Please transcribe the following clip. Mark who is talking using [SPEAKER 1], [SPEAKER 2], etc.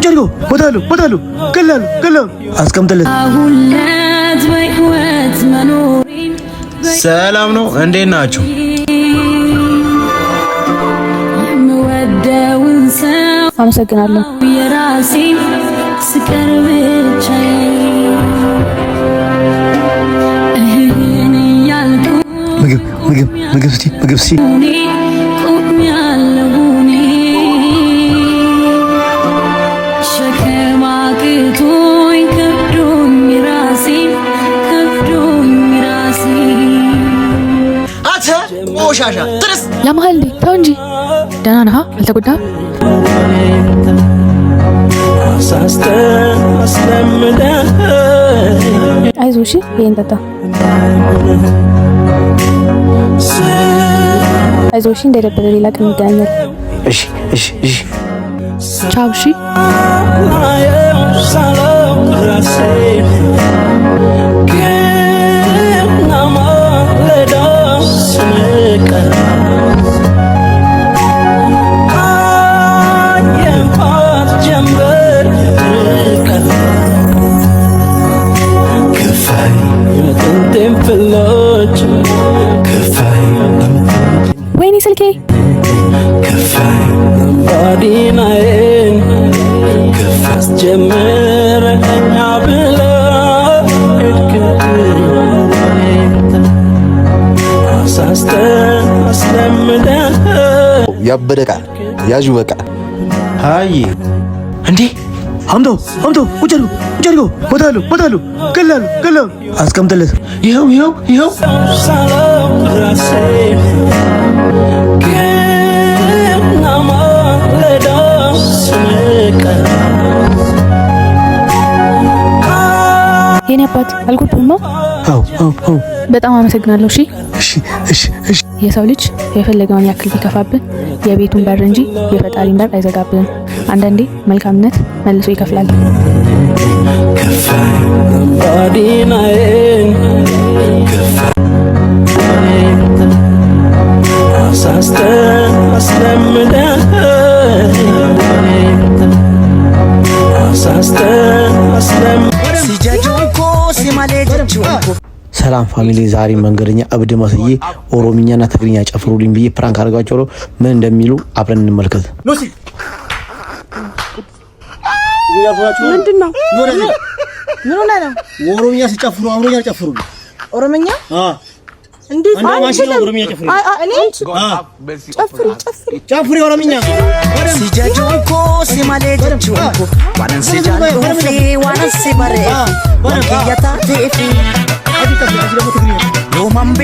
[SPEAKER 1] ጀርጎ ወታሉ ገላሉ አስቀምጥለት።
[SPEAKER 2] ሰላም ነው፣ እንዴት ናችሁ?
[SPEAKER 3] አመሰግናለሁ።
[SPEAKER 1] ምግብ እስቲ
[SPEAKER 2] ቆሻሻ ትርስ
[SPEAKER 3] ያማል እንዴ? ተው እንጂ ደህና ነህ? አልተጎዳህም? አይዞህ እሺ፣ ይሄን ጠጣ። አይዞህ እሺ፣ እንደደበረ ሌላ ቀን እንገናኛለን።
[SPEAKER 1] እሺ
[SPEAKER 3] ቻው። እሺ ወይኔ ስልኬ
[SPEAKER 1] ያበደቃ ያዡ በቃ
[SPEAKER 2] ሃይ
[SPEAKER 1] እንዴ አምቶ ጀርጎ ወታሉ ገላሉ አስቀምጥለት። ይኸው
[SPEAKER 3] የኔ አባት አልጎዳህም?
[SPEAKER 1] አው
[SPEAKER 3] በጣም አመሰግናለሁ።
[SPEAKER 1] እሺ
[SPEAKER 3] የሰው ልጅ የፈለገውን ያክል ቢከፋብን የቤቱን በር እንጂ የፈጣሪን በር አይዘጋብንም። አንዳንዴ መልካምነት መልሶ ይከፍላል።
[SPEAKER 1] ሰላም ፋሚሊ፣ ዛሬ መንገደኛ እብድ መስዬ ኦሮምኛና ትግርኛ ጨፍሩልኝ ብዬ ፕራንክ አድርጋቸው ነው። ምን እንደሚሉ አብረን እንመልከት።
[SPEAKER 4] ምንድነው? ምን ሆነ ነው?
[SPEAKER 1] ኦሮምኛ ሲጨፍሩ አማርኛ ጨፍሩ።
[SPEAKER 4] ኦሮምኛ? እንዴት ነው ኦሮምኛ ጨፍሩ? ጨፍሪ ኦሮምኛ
[SPEAKER 5] ሲጃጆንኮ ሲማሌጆንኮ ዋናን ሲጃጆንኮ ዋናን ሲባሬ ወንኪያታ ቴፊ ዮማምቤ